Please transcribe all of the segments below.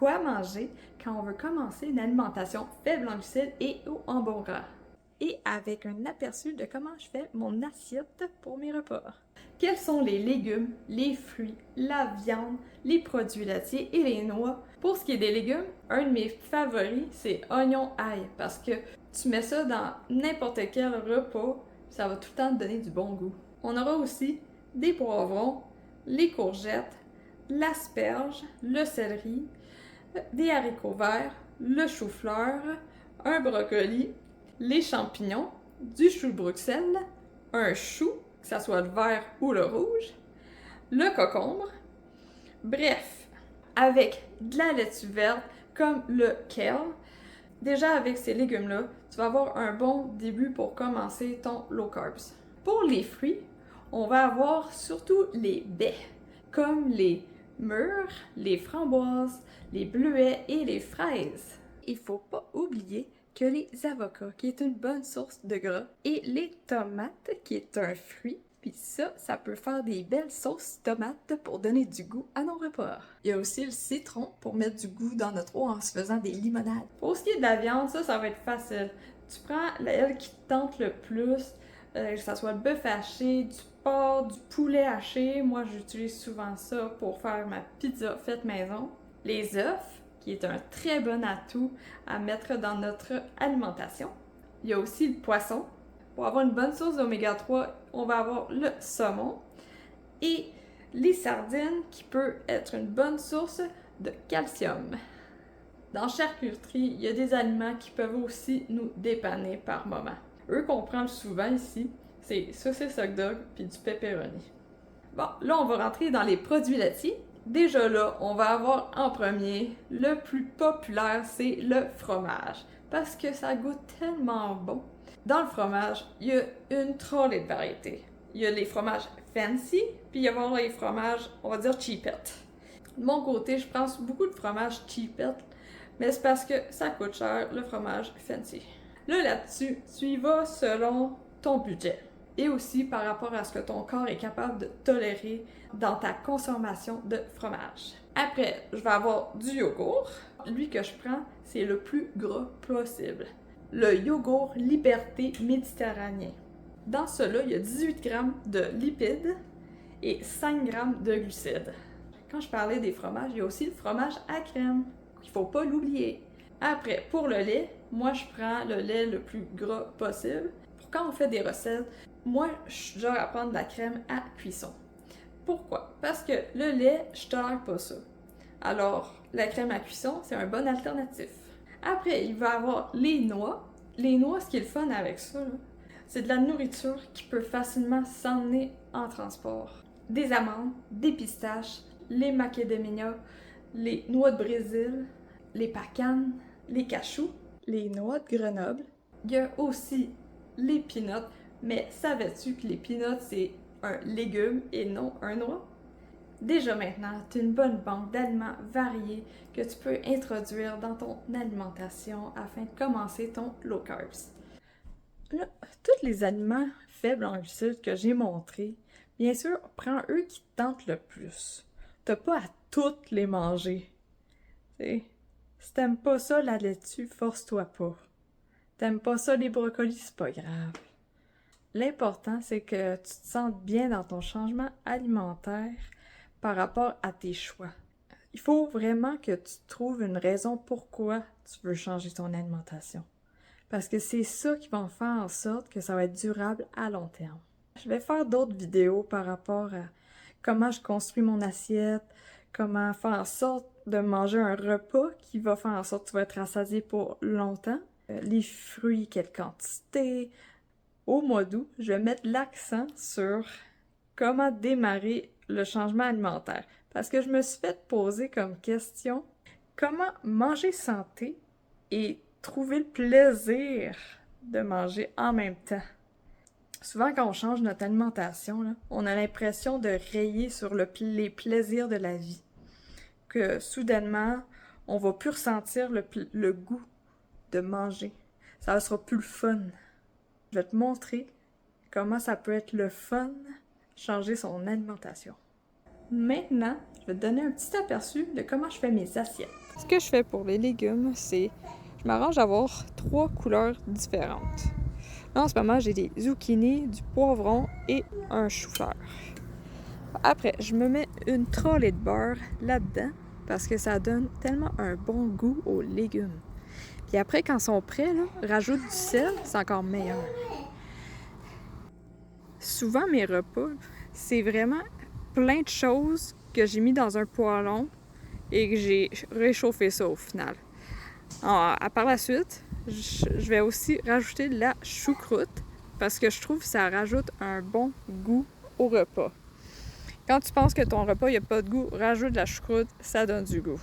quoi manger quand on veut commencer une alimentation faible en glucides et haut en bons gras. Et avec un aperçu de comment je fais mon assiette pour mes repas. Quels sont les légumes, les fruits, la viande, les produits laitiers et les noix. Pour ce qui est des légumes, un de mes favoris, c'est oignon ail, parce que tu mets ça dans n'importe quel repas, ça va tout le temps te donner du bon goût. On aura aussi des poivrons, les courgettes, l'asperge, le céleri, des haricots verts, le chou-fleur, un brocoli, les champignons, du chou de Bruxelles, un chou, que ce soit le vert ou le rouge, le concombre. Bref, avec de la laitue verte comme le kale, déjà avec ces légumes-là, tu vas avoir un bon début pour commencer ton low carbs. Pour les fruits, on va avoir surtout les baies, comme les mûres, les framboises, les bleuets et les fraises. Il faut pas oublier que les avocats, qui est une bonne source de gras, et les tomates, qui est un fruit, puis ça peut faire des belles sauces tomates pour donner du goût à nos repas. Il y a aussi le citron pour mettre du goût dans notre eau en se faisant des limonades. Pour ce qui est de la viande, ça va être facile. Tu prends elle qui te tente le plus, que ce soit le bœuf haché, du porc, du poulet haché. Moi, j'utilise souvent ça pour faire ma pizza faite maison. Les œufs, qui est un très bon atout à mettre dans notre alimentation. Il y a aussi le poisson. Pour avoir une bonne source d'oméga 3, on va avoir le saumon et les sardines qui peut être une bonne source de calcium. Dans charcuterie, il y a des aliments qui peuvent aussi nous dépanner par moment. Eux qu'on prend souvent ici, c'est saucisse hot dog puis du pepperoni. Bon, là on va rentrer dans les produits laitiers. Déjà là, on va avoir en premier, le plus populaire, c'est le fromage. Parce que ça goûte tellement bon. Dans le fromage, il y a une trolley de variétés. Il y a les fromages fancy, puis il y a les fromages, on va dire, cheapette. De mon côté, je prends beaucoup de fromages cheapette, mais c'est parce que ça coûte cher, le fromage fancy. Là-dessus, tu y vas selon ton budget. Et aussi par rapport à ce que ton corps est capable de tolérer dans ta consommation de fromage. Après, je vais avoir du yogourt. Lui que je prends, c'est le plus gras possible. Le yogourt Liberté méditerranéen. Dans cela, il y a 18 grammes de lipides et 5 grammes de glucides. Quand je parlais des fromages, il y a aussi le fromage à crème. Il ne faut pas l'oublier. Après, pour le lait, moi je prends le lait le plus gras possible. Pour quand on fait des recettes, moi je suis genre à prendre de la crème à cuisson. Pourquoi? Parce que le lait, je tolère pas ça. Alors, la crème à cuisson, c'est un bon alternatif. Après, il va y avoir les noix. Les noix, ce qui est le fun avec ça, c'est de la nourriture qui peut facilement s'emmener en transport. Des amandes, des pistaches, les macadamia, les noix de Brésil, les pacanes, les cachous, les noix de Grenoble. Il y a aussi les peanuts, mais savais-tu que les peanuts, c'est un légume et non un noix? Déjà maintenant, tu as une bonne banque d'aliments variés que tu peux introduire dans ton alimentation afin de commencer ton low carbs. Là, tous les aliments faibles en glucides que j'ai montrés, bien sûr, prends eux qui te tentent le plus. T'as pas à toutes les manger. T'sais, si t'aimes pas ça, la laitue, force-toi pas. T'aimes pas ça, les brocolis, c'est pas grave. L'important, c'est que tu te sentes bien dans ton changement alimentaire par rapport à tes choix. Il faut vraiment que tu trouves une raison pourquoi tu veux changer ton alimentation. Parce que c'est ça qui va faire en sorte que ça va être durable à long terme. Je vais faire d'autres vidéos par rapport à comment je construis mon assiette, comment faire en sorte de manger un repas qui va faire en sorte que tu vas être rassasié pour longtemps. Les fruits, quelle quantité. Au mois d'août, je vais mettre l'accent sur comment démarrer le changement alimentaire. Parce que je me suis fait poser comme question comment manger santé et trouver le plaisir de manger en même temps. Souvent, quand on change notre alimentation, là, on a l'impression de rayer sur les plaisirs de la vie. Que soudainement, on va plus ressentir le goût de manger. Ça ne sera plus le fun. Je vais te montrer comment ça peut être le fun changer son alimentation. Maintenant, je vais te donner un petit aperçu de comment je fais mes assiettes. Ce que je fais pour les légumes, c'est je m'arrange à avoir 3 couleurs différentes. Là, en ce moment, j'ai des zucchini, du poivron et un chou-fleur. Après, je me mets une trolley de beurre là-dedans parce que ça donne tellement un bon goût aux légumes. Puis après, quand ils sont prêts, là, rajoute du sel, c'est encore meilleur. Souvent, mes repas, c'est vraiment plein de choses que j'ai mis dans un poêlon et que j'ai réchauffé ça au final. Par la suite, je vais aussi rajouter de la choucroute parce que je trouve que ça rajoute un bon goût au repas. Quand tu penses que ton repas n'a pas de goût, rajoute de la choucroute, ça donne du goût.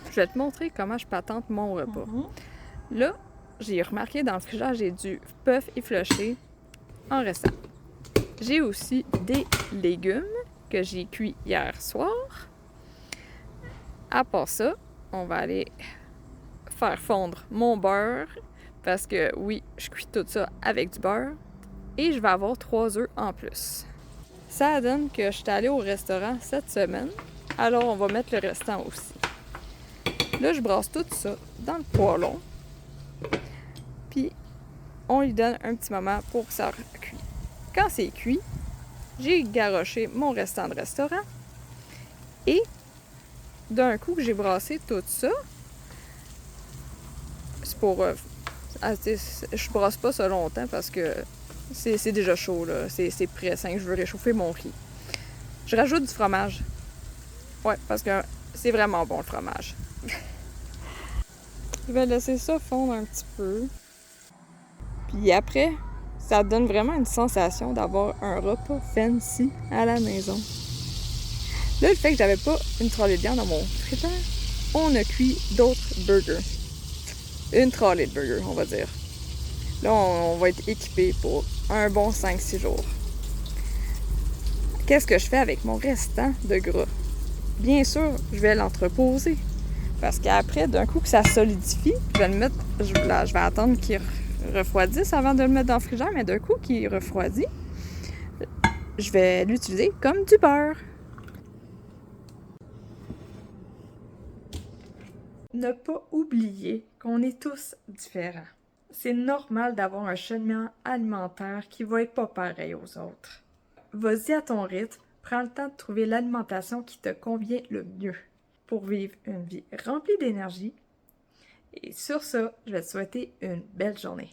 Je vais te montrer comment je patente mon repas. Là, j'ai remarqué dans le frigidaire, j'ai du bœuf effiloché en restant. J'ai aussi des légumes que j'ai cuits hier soir. À part ça, on va aller faire fondre mon beurre parce que oui, je cuis tout ça avec du beurre et je vais avoir 3 œufs en plus. Ça donne que je suis allée au restaurant cette semaine, alors on va mettre le restant aussi. Là, je brasse tout ça dans le poêlon, puis on lui donne un petit moment pour que ça cuise. Quand c'est cuit, j'ai garoché mon restant de restaurant et d'un coup que j'ai brassé tout ça, c'est pour... je brasse pas ça longtemps parce que c'est déjà chaud, là. C'est prêt, je veux réchauffer mon riz. Je rajoute du fromage. Ouais, parce que c'est vraiment bon le fromage. Je vais laisser ça fondre un petit peu. Puis après, ça donne vraiment une sensation d'avoir un repas fancy à la maison. Là, le fait que j'avais pas une trolley de viande dans mon frigidaire, on a cuit d'autres burgers. Une trolley de burgers, on va dire. Là, on va être équipé pour un bon 5-6 jours. Qu'est-ce que je fais avec mon restant de gras? Bien sûr, je vais l'entreposer. Parce qu'après, d'un coup que ça solidifie, je vais le mettre, je vais attendre qu'il refroidisse avant de le mettre dans le frigidaire, mais d'un coup qu'il refroidit, je vais l'utiliser comme du beurre. Ne pas oublier qu'on est tous différents. C'est normal d'avoir un cheminement alimentaire qui va être pas pareil aux autres. Vas-y à ton rythme, prends le temps de trouver l'alimentation qui te convient le mieux pour vivre une vie remplie d'énergie. Et sur ça, je vais te souhaiter une belle journée.